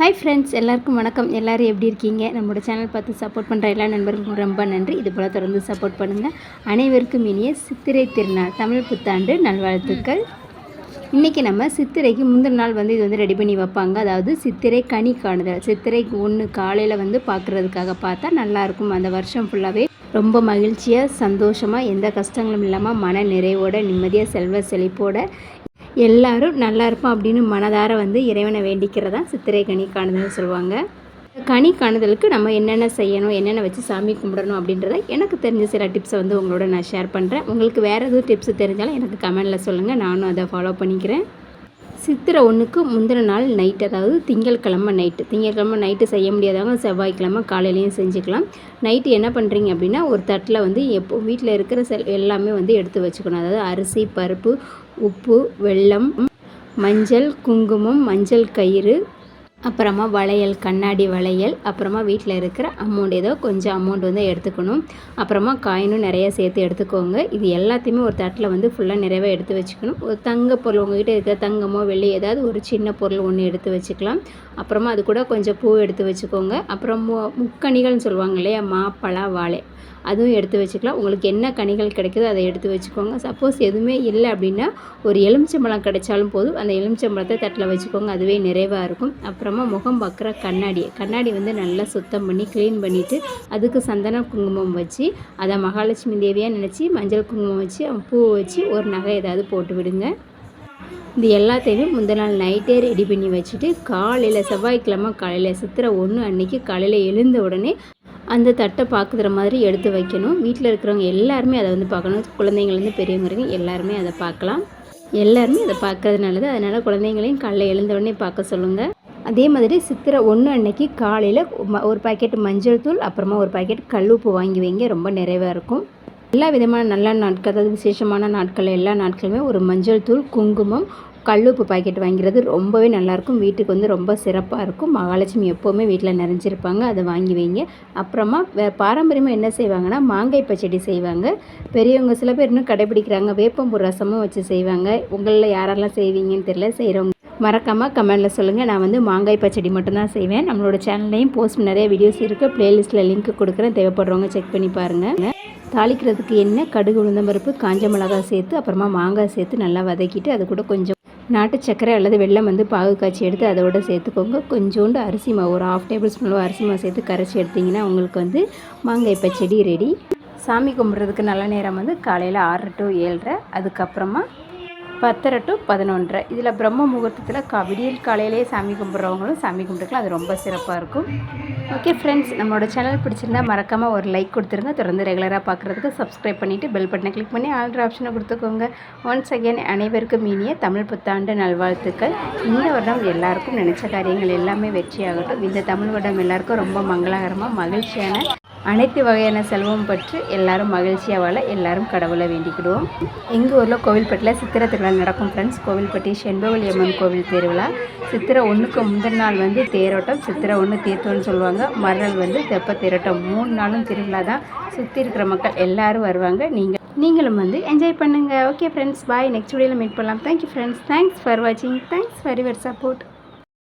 Hi friends, எல்லாருக்கும் வணக்கம். எல்லோரும் எப்படி இருக்கீங்க? நம்மளோட சேனல் பார்த்து சப்போர்ட் பண்ணுற எல்லா நண்பர்களுக்கும் ரொம்ப நன்றி. இது போல் தொடர்ந்து சப்போர்ட் பண்ணுங்கள். அனைவருக்கும் இனிய சித்திரை திருநாள் தமிழ் புத்தாண்டு நல்வாழ்த்துக்கள். இன்றைக்கி நம்ம சித்திரைக்கு முந்தின நாள் இது ரெடி பண்ணி வைப்பாங்க. அதாவது சித்திரை கனி காணுதல். சித்திரை 1 காலையில் பார்க்குறதுக்காக பார்த்தா நல்லாயிருக்கும். அந்த வருஷம் ஃபுல்லாகவே ரொம்ப மகிழ்ச்சியாக சந்தோஷமாக எந்த கஷ்டங்களும் இல்லாமல் மன நிறைவோட நிம்மதியாக செல்வ செழிப்போட எல்லாரும் நல்லா இருப்போம் அப்படின்னு மனதார இறைவனை வேண்டிக்கிறதா சித்திரை கனி காணுதல்னு சொல்லுவாங்க. கனி காணுதலுக்கு நம்ம என்னென்ன செய்யணும், என்னென்ன வச்சு சாமி கும்பிடணும் அப்படின்றத எனக்கு தெரிஞ்ச சில டிப்ஸை உங்களோட நான் ஷேர் பண்ணுறேன். உங்களுக்கு வேறு எதுவும் டிப்ஸ் தெரிஞ்சாலும் எனக்கு கமெண்டில் சொல்லுங்கள், நானும் அதை ஃபாலோ பண்ணிக்கிறேன். சித்திரை 1க்கு முந்தின நாள் நைட்டு, அதாவது திங்கட்கிழமை நைட்டு செய்ய முடியாதவங்க செவ்வாய்க்கிழமை காலையிலையும் செஞ்சுக்கலாம். நைட்டு என்ன பண்ணுறீங்க அப்படின்னா, ஒரு தட்டில் எப்போ வீட்டில் இருக்கிற எல்லாமே எடுத்து வச்சுக்கணும். அதாவது அரிசி, பருப்பு, உப்பு, வெல்லம், மஞ்சள், குங்குமம், மஞ்சள் கயிறு, அப்புறமா வளையல், கண்ணாடி வளையல், அப்புறமா வீட்டில் இருக்கிற அமௌண்ட், ஏதோ கொஞ்சம் அமௌண்ட் எடுத்துக்கணும். அப்புறமா காயினும் நிறையா சேர்த்து எடுத்துக்கோங்க. இது எல்லாத்தையுமே ஒரு தட்டில் ஃபுல்லாக நிறைவாக எடுத்து வச்சுக்கணும். ஒரு தங்க பொருள், உங்கள்கிட்ட இருக்கிற தங்கமோ வெள்ளி ஏதாவது ஒரு சின்ன பொருள் ஒன்று எடுத்து வச்சுக்கலாம். அப்புறமா அது கூட கொஞ்சம் பூ எடுத்து வச்சுக்கோங்க. அப்புறம் முக்கணிகள்னு சொல்லுவாங்க இல்லையா, மாப்பழா, வாழை, அதுவும் எடுத்து வச்சுக்கலாம். உங்களுக்கு என்ன கனிகள் கிடைக்குதோ அதை எடுத்து வச்சுக்கோங்க. சப்போஸ் எதுவுமே இல்லை அப்படின்னா ஒரு எலுமிச்சம்பழம் கிடைச்சாலும் போதும், அந்த எலுமிச்சம்பழத்தை தட்டில் வச்சுக்கோங்க, அதுவே நிறைவாக இருக்கும். அப்புறமா முகம் பார்க்குற கண்ணாடி நல்லா சுத்தம் பண்ணி க்ளீன் பண்ணிவிட்டு அதுக்கு சந்தன குங்குமம் வச்சு அதை மகாலட்சுமி தேவியாக நினச்சி மஞ்சள் குங்குமம் வச்சு பூ வச்சு ஒரு நகை ஏதாவது போட்டு விடுங்க. இது எல்லாத்தையுமே முந்தின நாள் நைட்டே ரெடி பண்ணி வச்சுட்டு காலையில் செவ்வாய்க்கிழமை காலையில் சித்திரை 1 அன்றைக்கி காலையில் எழுந்த உடனே அந்த தட்டை பார்க்குற மாதிரி எடுத்து வைக்கணும். வீட்டில் இருக்கிறவங்க எல்லாருமே அதை பார்க்கணும். குழந்தைங்கள்லேருந்து பெரியவங்க வரைக்கும் எல்லாருமே அதை பார்க்கலாம். எல்லாருமே அதை பார்க்கறது நல்லது. அதனால் குழந்தைங்களையும் காலையில் எழுந்த உடனே பார்க்க சொல்லுங்கள். அதே மாதிரி சித்திரை 1 அன்னைக்கு காலையில் ஒரு பாக்கெட் மஞ்சள் தூள், அப்புறமா ஒரு பாக்கெட் கல்லுப்பு வாங்கி வைங்க. ரொம்ப நிறைவாக இருக்கும். எல்லா விதமான நல்ல நாட்கள், அதாவது விசேஷமான நாட்கள், எல்லா நாட்களுமே ஒரு மஞ்சள் தூள், குங்குமம், கல்லுப்பு பாக்கெட் வாங்கிறது ரொம்பவே நல்லாயிருக்கும். வீட்டுக்கு ரொம்ப சிறப்பாக இருக்கும். மகாலட்சுமி எப்போவுமே வீட்டில் நிறைஞ்சிருப்பாங்க. அதை வாங்கி வைங்க. அப்புறமா பாரம்பரியமாக என்ன செய்வாங்கன்னா, மாங்காய் பச்சடி செய்வாங்க. பெரியவங்க சில பேர் இன்னும் கடைப்பிடிக்கிறாங்க. வேப்பம்பூ ரசமும் வச்சு செய்வாங்க. உங்களில் யாரெல்லாம் செய்வீங்கன்னு தெரியல. செய்கிறவங்க மறக்காமல் கமெண்டில் சொல்லுங்கள். நான் மாங்காய் பச்சடி மட்டும்தான் செய்வேன். நம்மளோட சேனல்லையும் போஸ்ட் நிறைய வீடியோஸ் இருக்குது. ப்ளேலிஸ்ட்டில் லிங்க் கொடுக்குறேன், தேவைப்படுறவங்க செக் பண்ணி பாருங்கள். தாளிக்கிறதுக்கு எண்ணெய், கடுகு, உளுந்தம்பருப்பு, காஞ்ச மிளகாய் சேர்த்து அப்புறமா மாங்காய் சேர்த்து நல்லா வதக்கிட்டு அது கூட கொஞ்சம் நாட்டு சர்க்கரை அல்லது வெல்லம் பாகு காய்ச்சி எடுத்து அதோட சேர்த்துக்கோங்க. கொஞ்சோண்டு அரிசி மாவு, ஒரு 1/2 டேபிள் ஸ்பூன் அரிசி மாவு சேர்த்து கரைச்சி எடுத்திங்கன்னா உங்களுக்கு மாங்காய் பச்சடி ரெடி. சாமி கும்பிட்றதுக்கு நல்ல நேரம் காலையில் 6 to 7:30, அதுக்கப்புறமா 10 to 11:30. இதில் பிரம்ம முகூர்த்தத்தில் விடியல் காலையிலேயே சாமி கும்பிட்றவங்களும் சாமி கும்பிட்டுக்கலாம். அது ரொம்ப சிறப்பாக இருக்கும். ஓகே ஃப்ரெண்ட்ஸ், நம்மளோட சேனல் பிடிச்சிருந்தால் மறக்காமல் ஒரு லைக் கொடுத்துருங்க. தொடர்ந்து ரெகுலராக பார்க்குறதுக்கு சப்ஸ்கிரைப் பண்ணிவிட்டு பெல் பட்டனை கிளிக் பண்ணி ஆல்ரெடி ஆப்ஷனை கொடுத்துக்கோங்க. ஒன்ஸ் அகேன் அனைவருக்கும் இனிய தமிழ் புத்தாண்டு நல்வாழ்த்துக்கள். இந்த வருடம் எல்லாருக்கும் நினச்ச காரியங்கள் எல்லாமே வெற்றியாகட்டும். இந்த தமிழ் வருடம் எல்லாருக்கும் ரொம்ப மங்களகரமாக மகிழ்ச்சியான அனைத்து வகையான செல்வம் பற்றி எல்லாரும் மகிழ்ச்சியாக வாழ எல்லாரும் கடவுளை வேண்டிக்கிடுவோம். எங்கள் ஊரில் கோவில்பட்டியில் சித்திரை திருவிழா நடக்கும் ஃப்ரெண்ட்ஸ். கோவில்பட்டி செண்பவளி அம்மன் கோவில் திருவிழா. சித்திரை 1க்கு முந்தின நாள் தேரோட்டம், சித்திரை 1 தீர்த்தம்னு சொல்லுவாங்க. மறுநாள் தெப்ப தேரோட்டம். 3 நாளும் திருவிழா தான். சுற்றி இருக்கிற மக்கள் எல்லோரும் வருவாங்க. நீங்களும் என்ஜாய் பண்ணுங்கள். ஓகே ஃப்ரெண்ட்ஸ், பாய். நெக்ஸ்ட் வீடியோவில் மீட் பண்ணலாம். Thank you friends. தேங்க்ஸ் ஃபார் வாட்சிங். Thanks for your support.